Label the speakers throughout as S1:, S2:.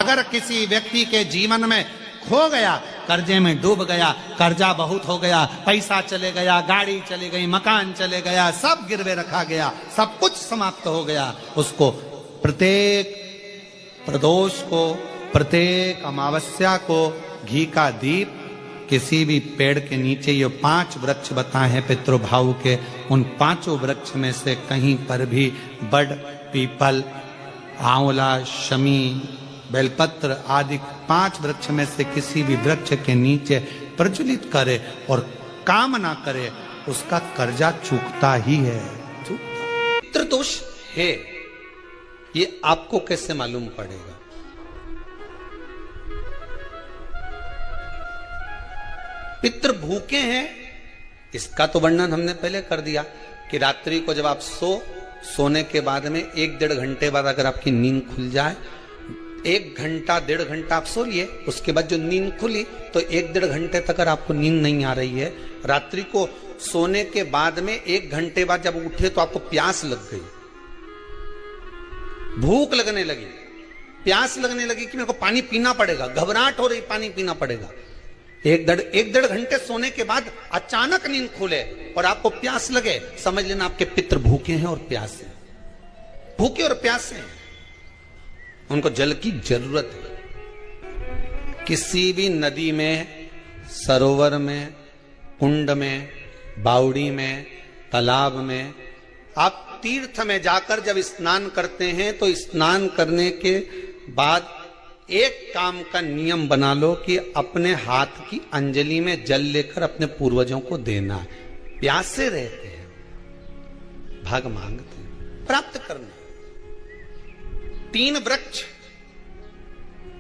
S1: अगर किसी व्यक्ति के जीवन में खो गया, कर्जे में डूब गया, कर्जा बहुत हो गया, पैसा चले गया, गाड़ी चली गई, मकान चले गया, सब गिरवे रखा गया, सब कुछ समाप्त हो गया, उसको प्रत्येक प्रदोष को, प्रत्येक अमावस्या को घी का दीप किसी भी पेड़ के नीचे, ये 5 वृक्ष बताए हैं पितृभाव के, उन 5 वृक्ष में से कहीं पर भी बड़, पीपल, आंवला, शमी, बेलपत्र आदि 5 वृक्ष में से किसी भी वृक्ष के नीचे प्रज्वलित करे और काम ना करे, उसका कर्जा चूकता ही है।
S2: पितृदोष है, ये आपको कैसे मालूम पड़ेगा? पितृ भूखे हैं, इसका तो वर्णन हमने पहले कर दिया कि रात्रि को जब आप सोने के बाद में 1-1.5 घंटे बाद अगर आपकी नींद खुल जाए, 1 घंटा 1.5 घंटा आप सो लिए, उसके बाद जो नींद खुली तो 1-1.5 घंटे तक अगर आपको नींद नहीं आ रही है, रात्रि को सोने के बाद में 1 घंटे बाद जब उठे तो आपको प्यास लग गई, भूख लगने लगी, प्यास लगने लगी कि मेरे को पानी पीना पड़ेगा, घबराहट हो रही, पानी पीना पड़ेगा। 1-1.5 घंटे सोने के बाद अचानक नींद खुले और आपको प्यास लगे, समझ लेना आपके पितृ भूखे हैं और प्यासे हैं, भूखे और प्यासे हैं, उनको जल की जरूरत है। किसी भी नदी में, सरोवर में, कुंड में, बावड़ी में, तालाब में, आप तीर्थ में जाकर जब स्नान करते हैं तो स्नान करने के बाद एक काम का नियम बना लो कि अपने हाथ की अंजलि में जल लेकर अपने पूर्वजों को देना है। प्यासे रहते हैं, भाग मांगते हैं, प्राप्त करना। 3 वृक्ष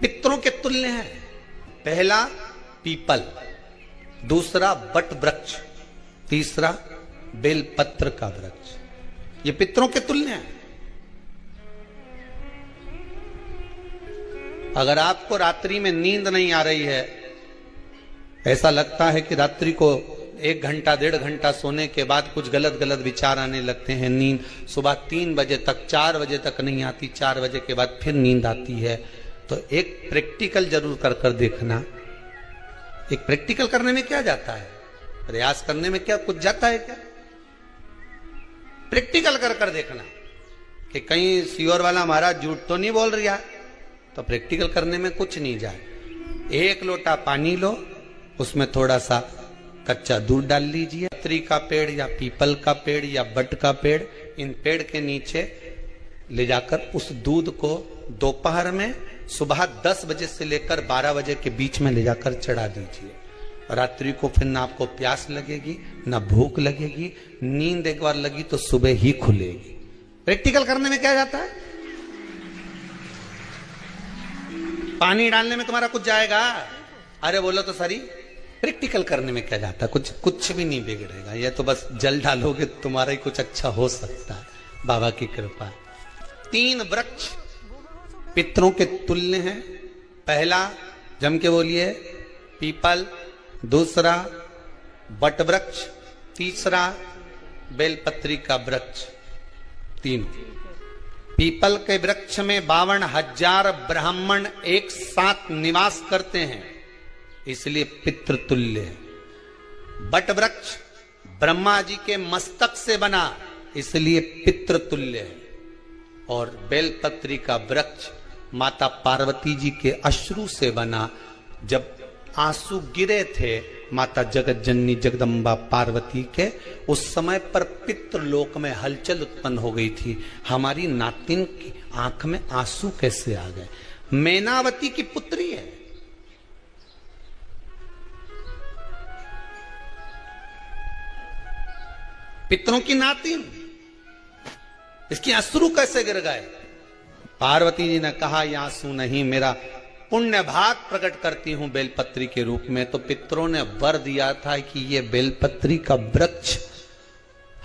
S2: पितरों के तुल्य हैं। पहला पीपल, दूसरा बट वृक्ष, तीसरा बेलपत्र का वृक्ष, ये पितरों के तुल्य हैं। अगर आपको रात्रि में नींद नहीं आ रही है, ऐसा लगता है कि रात्रि को 1 घंटा 1.5 घंटा सोने के बाद कुछ गलत गलत विचार आने लगते हैं, नींद सुबह 3 बजे तक, 4 बजे तक नहीं आती, 4 बजे के बाद फिर नींद आती है, तो एक प्रैक्टिकल जरूर कर देखना। एक प्रैक्टिकल करने में क्या जाता है, प्रयास करने में क्या कुछ जाता है क्या? प्रैक्टिकल कर देखना कि कहीं सियोर वाला महाराज झूठ तो नहीं बोल रहा, तो प्रैक्टिकल करने में कुछ नहीं जाए। 1 लोटा पानी लो, उसमें थोड़ा सा कच्चा दूध डाल लीजिए, पत्री का पेड़ या पीपल का पेड़ या बट का पेड़, इन पेड़ के नीचे ले जाकर उस दूध को दोपहर में सुबह 10 बजे से लेकर 12 बजे के बीच में ले जाकर चढ़ा दीजिए। रात्रि को फिर ना आपको प्यास लगेगी, ना भूख लगेगी, नींद एक बार लगी तो सुबह ही खुलेगी। प्रैक्टिकल करने में क्या जाता है? पानी डालने में तुम्हारा कुछ जाएगा? अरे बोलो तो सारी, प्रैक्टिकल करने में क्या जाता है? कुछ भी नहीं बिगड़ेगा, ये तो बस जल डालोगे तुम्हारा ही कुछ अच्छा हो सकता है, बाबा की कृपा। 3 वृक्ष पितरों के तुल्य हैं। पहला जम के बोलिए पीपल, दूसरा बट वृक्ष, तीसरा बेलपत्री का वृक्ष। 3 पीपल के वृक्ष में 52,000 ब्राह्मण एक साथ निवास करते हैं, इसलिए पितृतुल्य है। बट वृक्ष ब्रह्मा जी के मस्तक से बना, इसलिए पितृतुल्य है। और बेलपत्री का वृक्ष माता पार्वती जी के अश्रु से बना। जब आंसू गिरे थे माता जगत जननी जगदम्बा पार्वती के, उस समय पर पितृलोक में हलचल उत्पन्न हो गई थी। हमारी नातिन की आंख में आंसू कैसे आ गए? मैनावती की पुत्री है, पितरों की नातिन, इसकी अश्रु कैसे गिर गए? पार्वती जी ने कहा ये आंसू नहीं, मेरा पुण्य भाग प्रकट करती हूं बेलपत्री के रूप में। तो पितरों ने वर दिया था कि ये बेलपत्री का वृक्ष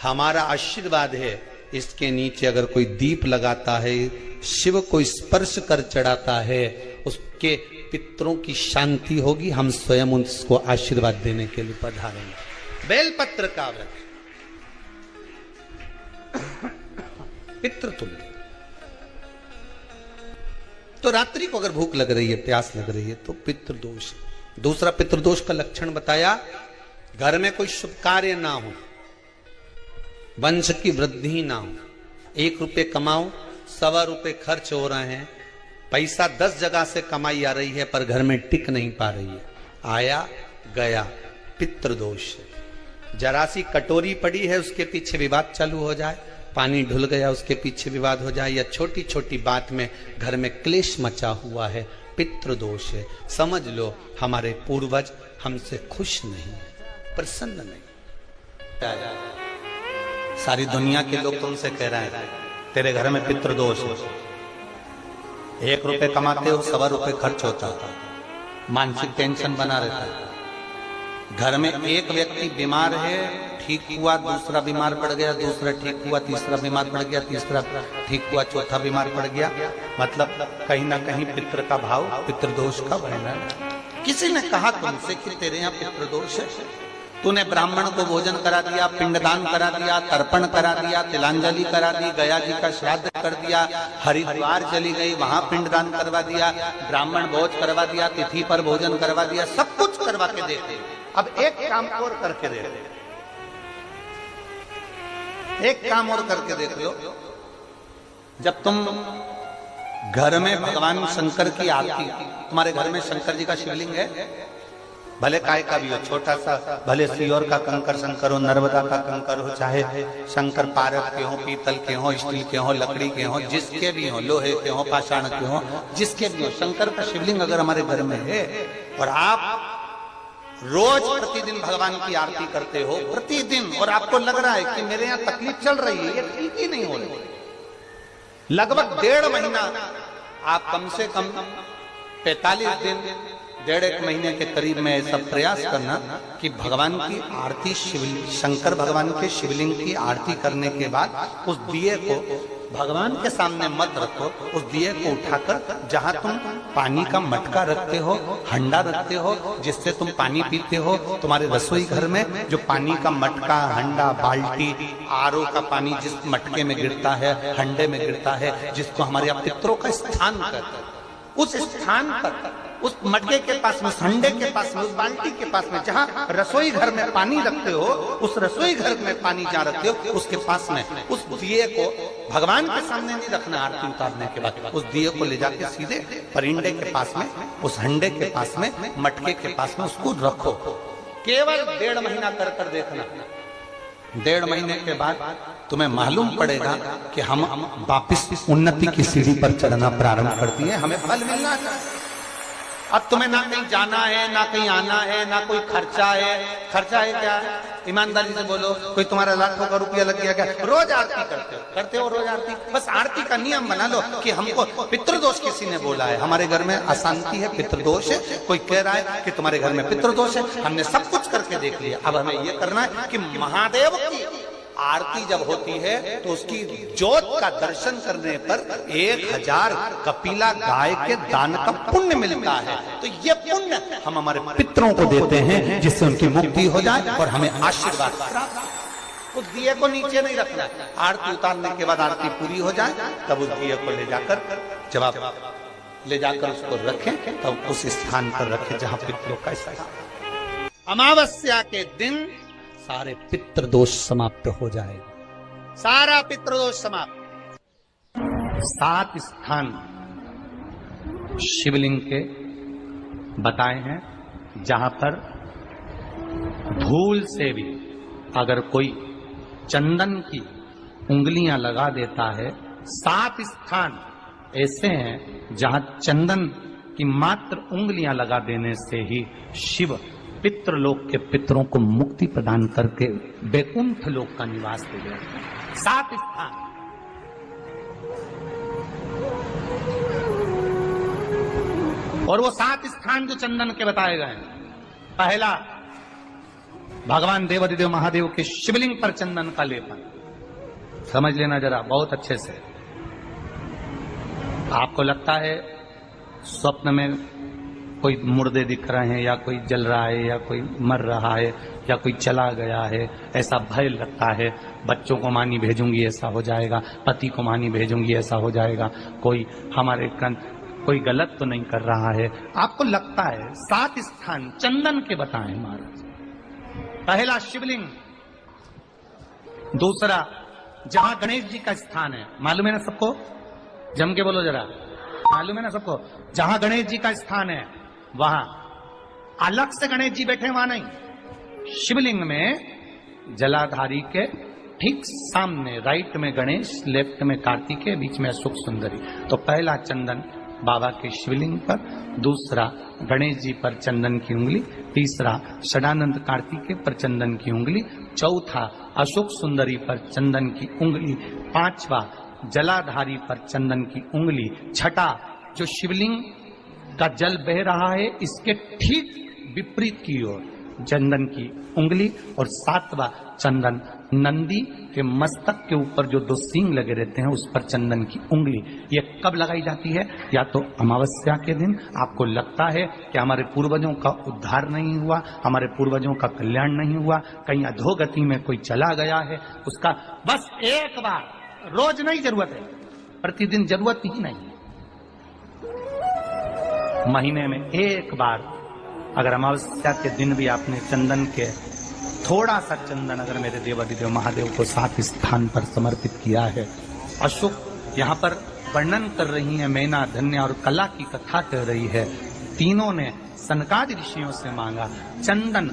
S2: हमारा आशीर्वाद है, इसके नीचे अगर कोई दीप लगाता है, शिव को स्पर्श कर चढ़ाता है, उसके पितरों की शांति होगी। हम स्वयं उसको आशीर्वाद देने के लिए पधारेंगे। बेलपत्र का वृक्ष पितृतुल्य। तो रात्रि को अगर भूख लग रही है, प्यास लग रही है, तो पितृदोष। दूसरा पितृदोष का लक्षण बताया, घर में कोई शुभ कार्य ना हो, वंश की वृद्धि ना हो, 1 रुपए कमाओ, 1.25 रुपए खर्च हो रहे हैं, पैसा 10 जगह से कमाई आ रही है पर घर में टिक नहीं पा रही है, आया गया, पितृदोष। जरा सी कटोरी पड़ी है उसके पीछे विवाद चालू हो जाए, पानी ढुल गया उसके पीछे विवाद हो जाए, या छोटी छोटी बात में घर में क्लेश मचा हुआ है, पितृदोष है। समझ लो हमारे पूर्वज हमसे खुश नहीं, प्रसन्न नहीं। सारी दुनिया के लोग तुमसे कह रहे हैं तेरे घर में पितृदोष है, 1 रुपए कमाते हो, 1.25 रुपए खर्च होता था, मानसिक टेंशन बना रहता है। घर में एक व्यक्ति बीमार है, ठीक हुआ, दूसरा बीमार पड़ गया, दूसरा ठीक हुआ, तीसरा बीमार पड़ गया, तीसरा ठीक हुआ, चौथा बीमार पड़ गया। मतलब कहीं ना कहीं पितृ का भाव, पितृदोष का वर्णन। किसी ने कहा तुमसे कि तेरे यहाँ पितृदोष है, तूने ब्राह्मण को भोजन करा दिया, पिंडदान करा दिया, तर्पण करा दिया, तिलांजलि करा दी, गया जी का श्राद्ध कर दिया, हरिद्वार चली गई, वहां पिंडदान करवा दिया, ब्राह्मण भोज करवा दिया, तिथि पर भोजन करवा दिया, सब कुछ करवा के देते। अब एक काम और करके देख, एक काम और करके देख लो। जब तुम घर में भगवान शंकर की आरती, तुम्हारे घर में शंकर जी का शिवलिंग है, भले काय का भी हो, छोटा सा, भले सियोर का कंकर शंकर हो, नर्मदा का कंकर हो, चाहे शंकर पारक के हो, पीतल के हो, स्टील के हो, लकड़ी के हो, जिसके भी हो, लोहे के हो, पाषाण के हो, जिसके भी हो, शंकर का शिवलिंग अगर हमारे घर में है और आप रोज प्रतिदिन भगवान की आरती करते हो, प्रतिदिन, और आपको लग रहा है कि मेरे यहाँ तकलीफ चल रही है, ये ठीक ही नहीं हो रही, लगभग 1.5 महीना आप कम से कम 45 दिन, 1.5 महीने के करीब में ऐसा प्रयास करना कि भगवान की आरती, शंकर भगवान के शिवलिंग की आरती करने के बाद उस दिए को भगवान के सामने मत रखो, उस दिए को उठाकर जहां तुम पानी का मटका रखते हो, हंडा रखते हो, जिससे तुम पानी पीते हो, तुम्हारे रसोई घर में जो पानी का मटका, हंडा, बाल्टी, आरओ का पानी जिस मटके में गिरता है, हंडे में गिरता है, जिसको हमारे यहाँ पितरों का स्थान कहते हैं, उस स्थान पर, उस मटके के पास में, हंडे के पास में, उस बाल्टी के पास में, जहां रसोई घर में पानी रखते हो, उस रसोई घर में पानी जहां रखते हो, उसके पास में उस दिए को भगवान के सामने नहीं रखना। आरती उतारने के बाद उस दिए को ले जाके सीधे परिंडे के पास में, उस हंडे के पास में, मटके के पास में उसको रखो। केवल 1.5 महीना कर देखना। 1.5 महीने के बाद तुम्हें मालूम पड़ेगा कि हम वापिस उन्नति की सीढ़ी पर चढ़ना प्रारंभ करती है, हमें फल मिलना चाहिए। अब तुम्हें ना कहीं जाना है, ना कहीं आना है, ना कोई खर्चा है। खर्चा है क्या? ईमानदारी से बोलो, कोई तुम्हारा लाखों का रुपया लग गया क्या? रोज आरती करते हो रोज आरती। बस आरती का नियम बना लो कि हमको पितृदोष किसी ने बोला है, हमारे घर में अशांति है, पितृदोष है, कोई कह रहा है कि तुम्हारे घर में पितृदोष है, हमने सब कुछ करके देख लिया। अब हमें ये करना है कि महादेव की आरती जब होती है तो उसकी ज्योत का दर्शन करने पर 1000 कपिला गाय के दान का पुण्य मिलता है। तो ये पुण्य हम हमारे पितरों को देते हैं, जिससे उनकी मुक्ति हो जाए और हमें आशीर्वाद प्राप्त। उस दिए को नीचे नहीं रखना, आरती उतारने के बाद आरती पूरी हो जाए तब उस दिए को ले जाकर, जब आप ले जाकर उसको रखें तब उस स्थान पर रखें जहां पितरों का स्थान। अमावस्या के दिन सारे पितृदोष समाप्त हो जाएगा, सारा पितृदोष समाप्त। 7 स्थान शिवलिंग के बताए हैं जहां पर भूल से भी अगर कोई चंदन की उंगलियां लगा देता है। 7 स्थान ऐसे हैं जहां चंदन की मात्र उंगलियां लगा देने से ही शिव पितृलोक के पितरों को मुक्ति प्रदान करके वैकुंठ लोक का निवास दे देते हैं। 7 स्थान। और वो 7 स्थान जो चंदन के बताए गए, पहला भगवान देवाधिदेव महादेव के शिवलिंग पर चंदन का लेपन। समझ लेना जरा बहुत अच्छे से। आपको लगता है स्वप्न में कोई मुर्दे दिख रहे हैं, या कोई जल रहा है, या कोई मर रहा है, या कोई चला गया है, ऐसा भय लगता है। बच्चों को मानी भेजूंगी ऐसा हो जाएगा, पति को मानी भेजूंगी ऐसा हो जाएगा, कोई हमारे
S1: कोई गलत तो नहीं कर रहा है। आपको लगता है 7 स्थान चंदन के बताएं महाराज। पहला शिवलिंग, दूसरा जहां गणेश जी का स्थान है, मालूम है ना सबको, जम के बोलो जरा, मालूम है ना सबको, जहां गणेश जी का स्थान है वहां अलग से गणेश जी बैठे, वहां नहीं। शिवलिंग में जलाधारी के ठीक सामने राइट में गणेश, लेफ्ट में कार्तिकेय, बीच में अशोक सुंदरी। तो पहला चंदन बाबा के शिवलिंग पर, दूसरा गणेश जी पर चंदन की उंगली, तीसरा षडानंद कार्तिकेय पर चंदन की उंगली, चौथा अशोक सुंदरी पर चंदन की उंगली, पांचवा जलाधारी पर चंदन की उंगली, छठा जो शिवलिंग का जल बह रहा है इसके ठीक विपरीत की ओर चंदन की उंगली, और सातवां चंदन नंदी के मस्तक के ऊपर जो 2 सींग लगे रहते हैं उस पर चंदन की उंगली। ये कब लगाई जाती है? या तो अमावस्या के दिन। आपको लगता है कि हमारे पूर्वजों का उद्धार नहीं हुआ, हमारे पूर्वजों का कल्याण नहीं हुआ, कहीं अधोगति में कोई चला गया है, उसका बस एक बार, रोज नहीं जरूरत है, प्रतिदिन जरूरत ही नहीं है, महीने में एक बार अगर अमावस्या के दिन भी आपने चंदन के थोड़ा सा चंदन अगर मेरे देवाधिदेव महादेव को 7 स्थान पर समर्पित किया है। अशोक यहाँ पर वर्णन कर रही है, मैना, धन्य और कला की कथा कह रही है। तीनों ने सनकादि ऋषियों से मांगा। चंदन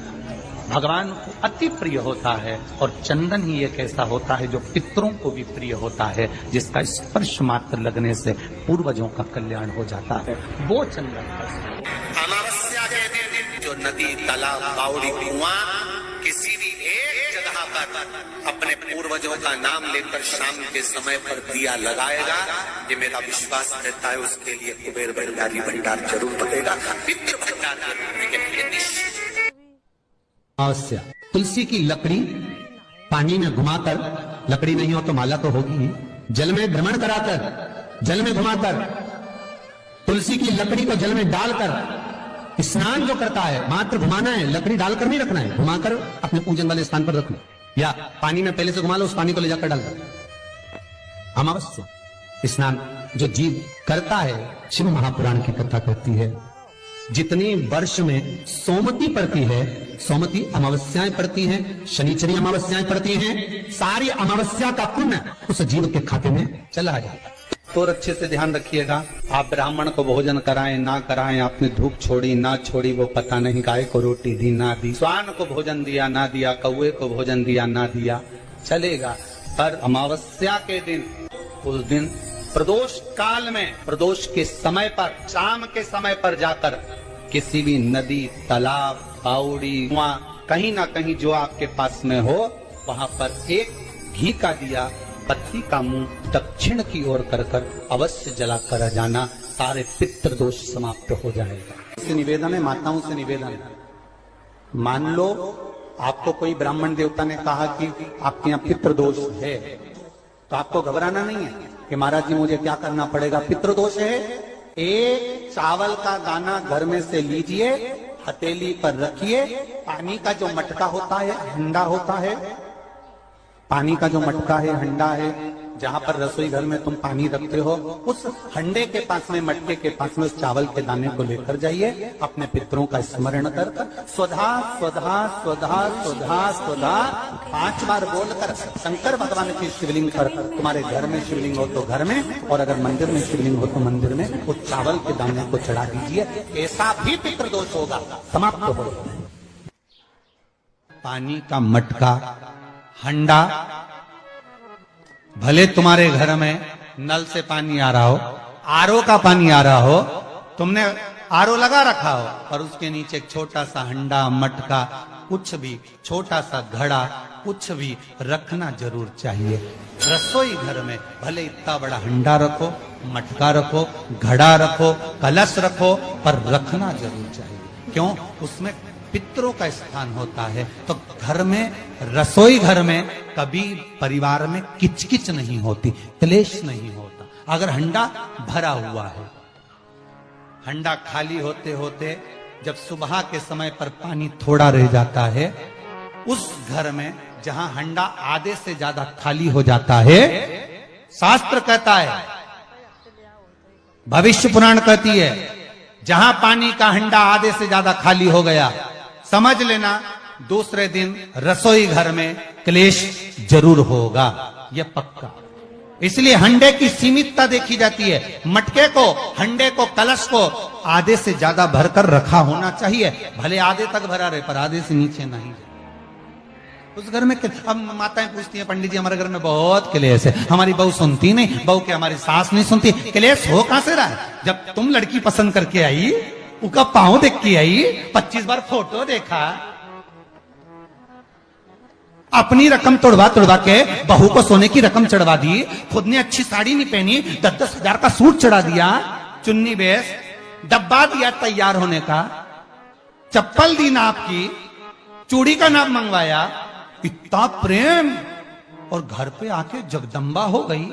S1: भगवान को अति प्रिय होता है और चंदन ही एक ऐसा होता है जो पितरों को भी प्रिय होता है, जिसका स्पर्श मात्र लगने से पूर्वजों का कल्याण हो जाता है, वो चंदन।
S2: अमावस्या के दिन जो नदी, तालाब, बावड़ी, कुआं किसी भी एक जगह पर अपने पूर्वजों का नाम लेकर शाम के समय पर दिया लगाएगा, ये मेरा विश्वास रहता है, उसके लिए कुबेर भंडारी भंडार जरूर बनेगा। पितृ भंडार
S3: अमावस्या, तुलसी की लकड़ी पानी में घुमाकर, लकड़ी नहीं हो तो माला तो होगी ही, जल में भ्रमण कराकर, जल में घुमाकर, तुलसी की लकड़ी को जल में डालकर स्नान जो करता है, मात्र घुमाना है, लकड़ी डालकर नहीं रखना है, घुमाकर अपने पूजन वाले स्थान पर रखना, या पानी में पहले से घुमा लो, उस पानी को ले जाकर डाल दो। अमावस्या स्नान जो जीव करता है, शिव महापुराण की कथा कहती है, जितनी वर्ष में सोमती पड़ती है, सोमती अमावस्याएं पड़ती हैं, शनिचरी अमावस्याएं पड़ती हैं, सारी अमावस्या का पुण्य उस जीव के खाते में चला जाता है।
S2: तो अच्छे से ध्यान रखिएगा, आप ब्राह्मण को भोजन कराएं ना कराएं, आपने धूप छोड़ी ना छोड़ी वो पता नहीं, गाय को रोटी दी ना दी, स्वान को भोजन दिया ना दिया, कौवे को भोजन दिया ना दिया, चलेगा। पर अमावस्या के दिन, उस दिन प्रदोष काल में, प्रदोष के समय पर, शाम के समय पर जाकर किसी भी नदी, तालाब, बावड़ी, कुआं, कहीं ना कहीं जो आपके पास में हो, वहां पर एक घी का दिया, बत्ती का मुंह दक्षिण की ओर कर अवश्य जला कर जाना, सारे पितृ दोष समाप्त हो जाएगा।
S1: से निवेदन है, माताओं से निवेदन है, मान लो आपको कोई ब्राह्मण देवता ने कहा कि आपके यहाँ पितृदोष है, तो आपको घबराना नहीं है कि महाराज जी मुझे क्या करना पड़ेगा। पितृदोष है, एक चावल का दाना घर में से लीजिए, हथेली पर रखिए, पानी का जो मटका होता है, हंडा होता है, पानी का जो मटका है, हंडा है, जहां पर रसोई घर में तुम पानी रखते हो, उस हंडे के पास में, मटके के पास में उस चावल के दाने को लेकर जाइए, अपने पितरों का स्मरण कर स्वधा स्वधा स्वधा स्वधा स्वधा 5 बार बोलकर शंकर भगवान के शिवलिंग पर, तुम्हारे घर में शिवलिंग हो तो घर में, और अगर मंदिर में शिवलिंग हो तो मंदिर में, उस चावल के दाने को चढ़ा दीजिए, ऐसा भी पितृदोष होगा, समाप्त हो।
S2: पानी का मटका, हंडा, भले तुम्हारे घर में नल से पानी आ रहा हो, आरओ का पानी आ रहा हो, तुमने आरओ लगा रखा हो, और उसके नीचे एक छोटा सा हंडा, मटका, कुछ भी, छोटा सा घड़ा, कुछ भी रखना जरूर चाहिए। रसोई घर में भले इतना बड़ा हंडा रखो, मटका रखो, घड़ा रखो, कलश रखो, पर रखना जरूर चाहिए। क्यों? उसमें पितरों का स्थान होता है। तो घर में, रसोई घर में कभी परिवार में किचकिच नहीं होती, क्लेश नहीं होता। अगर हंडा भरा हुआ है, हंडा खाली होते होते जब सुबह के समय पर पानी थोड़ा रह जाता है, उस घर में जहां हंडा आधे से ज्यादा खाली हो जाता है, शास्त्र कहता है
S1: भविष्य पुराण कहती है जहां पानी का हंडा आधे से ज्यादा खाली हो गया, समझ लेना दूसरे दिन रसोई घर में क्लेश जरूर होगा, यह पक्का। इसलिए हंडे की सीमितता देखी जाती है। मटके को, हंडे को, कलश को आधे से ज्यादा भरकर रखा होना चाहिए, भले आधे तक भरा रहे पर आधे से नीचे नहीं। उस घर में अब माताएं पूछती हैं, पंडित जी हमारे घर में बहुत क्लेश है, हमारी बहू सुनती नहीं, बहू के हमारी सास नहीं सुनती। क्लेश हो कहां से रहा है? जब तुम लड़की पसंद करके आई, उसका पांव देख के आई, 25 बार फोटो देखा, अपनी रकम तोड़वा तोड़वा के बहू को सोने की रकम चढ़वा दी, खुद ने अच्छी साड़ी नहीं पहनी, 10-10 हजार का सूट चढ़ा दिया, चुन्नी बेस, डब्बा दिया तैयार होने का, चप्पल दी नाप की, चूड़ी का नाप मंगवाया, इतना प्रेम, और घर पे आके जगदम्बा हो गई।